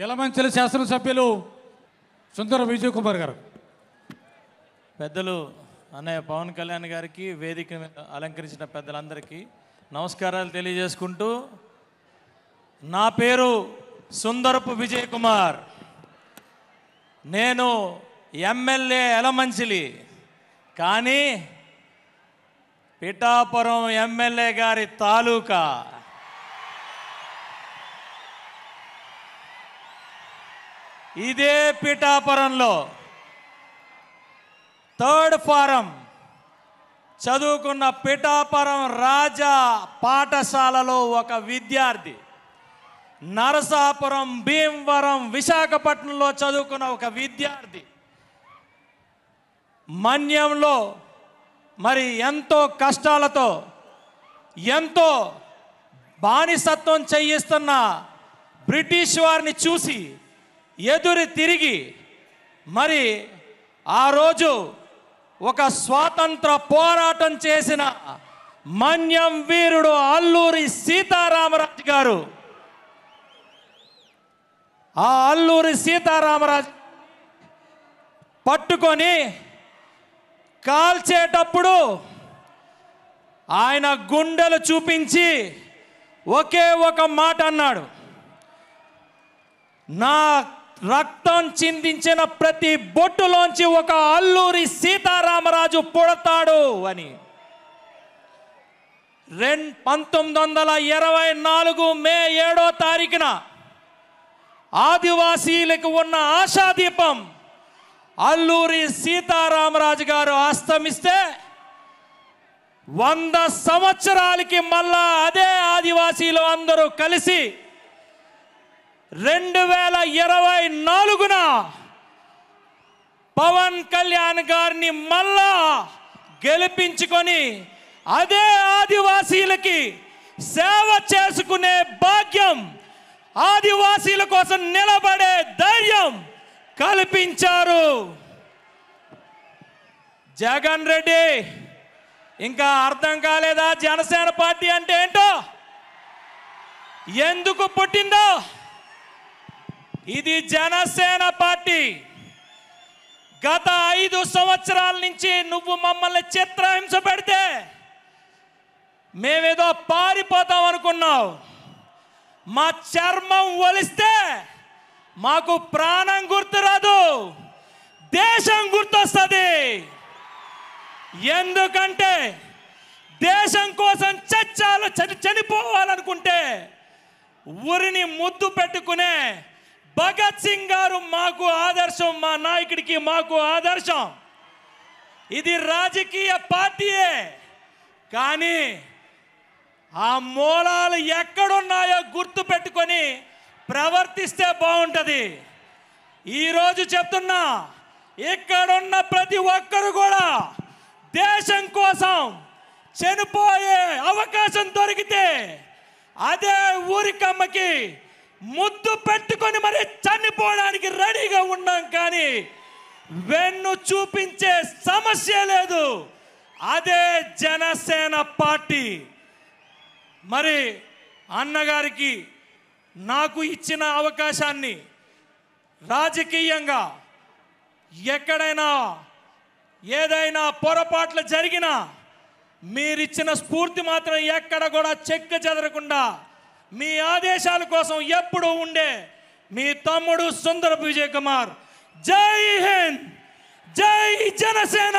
యలమంచిలి శాసనసభ్యులు సుందర విజయ్ కుమార్ గారు. పెద్దలు అన్నయ్య పవన్ కళ్యాణ్ గారికి, వేదిక అలంకరించిన పెద్దలందరికీ నమస్కారాలు తెలియజేసుకుంటూ, నా పేరు సుందరపు విజయ్ కుమార్. నేను ఎమ్మెల్యే యలమంచిలి, కానీ పిఠాపురం ఎమ్మెల్యే గారి తాలూకా. ఇదే పిఠాపురంలో 3rd ఫారం చదువుకున్న పిఠాపురం రాజా పాఠశాలలో ఒక విద్యార్థి, నరసాపురం, భీమవరం, విశాఖపట్నంలో చదువుకున్న ఒక విద్యార్థి, మన్యంలో మరి ఎంతో కష్టాలతో ఎంతో బానిసత్వం చేయిస్తున్న బ్రిటిష్ వారిని చూసి ఎదురు తిరిగి మరి ఆ రోజు ఒక స్వాతంత్ర పోరాటం చేసిన మన్యం వీరుడు అల్లూరి సీతారామరాజు గారు. ఆ అల్లూరి సీతారామరాజు పట్టుకొని కాల్చేటప్పుడు ఆయన గుండెలు చూపించి ఒకే ఒక మాట అన్నాడు, నా రక్తం చిందించిన ప్రతి బొట్టులోంచి ఒక అల్లూరి సీతారామరాజు పుడతాడు అని. 1924 మే 7వ తారీఖున ఆదివాసీలకు ఉన్న ఆశాదీపం అల్లూరి సీతారామరాజు గారు అస్తమిస్తే 100 సంవత్సరాలకి మళ్ళా అదే ఆదివాసీలు అందరూ కలిసి 2024న పవన్ కళ్యాణ్ గారిని మళ్ళా గెలిపించుకొని అదే ఆదివాసీలకి సేవ చేసుకునే భాగ్యం, ఆదివాసీల కోసం నిలబడే ధైర్యం కల్పించారు. జగన్ రెడ్డి ఇంకా అర్థం కాలేదా జనసేన పార్టీ అంటే ఏంటో, ఎందుకు పుట్టిందో? ఇది జనసేన పార్టీ. గత 5 సంవత్సరాల నుంచి నువ్వు మమ్మల్ని చిత్రహింస పెడితే మేమేదో పారిపోతాం అనుకున్నావు. మా చర్మం ఒలిస్తే మాకు ప్రాణం గుర్తురాదు, దేశం గుర్తొస్తుంది. ఎందుకంటే దేశం కోసం చనిపోవాలనుకుంటే ఊరిని ముద్దు పెట్టుకునే భగత్ సింగ్ గారు మాకు ఆదర్శం, మా నాయకుడికి మాకు ఆదర్శం. ఇది రాజకీయ పార్టీయే, కానీ ఆ మూలాలు ఎక్కడున్నాయో గుర్తు పెట్టుకొని ప్రవర్తిస్తే బాగుంటుంది. ఈరోజు చెప్తున్నా, ఇక్కడున్న ప్రతి ఒక్కరు కూడా దేశం కోసం చనిపోయే అవకాశం దొరికితే అదే ఊరికమ్మకి ముద్దు పెట్టుకొని మరి చనిపోవడానికి రెడీగా ఉన్నాం, కానీ వెన్ను చూపించే సమస్య లేదు. అదే జనసేన పార్టీ. మరి అన్నగారికి నాకు ఇచ్చిన అవకాశాన్ని రాజకీయంగా ఎక్కడైనా ఏదైనా పొరపాట్లు జరిగినా మీరిచ్చిన స్ఫూర్తి మాత్రం ఎక్కడ కూడా చెక్కు చెదరకుండా మీ ఆదేశాల కోసం ఎప్పుడూ ఉండే మీ తమ్ముడు సుందరపు విజయ్ కుమార్. జై హింద్, జై జనసేన.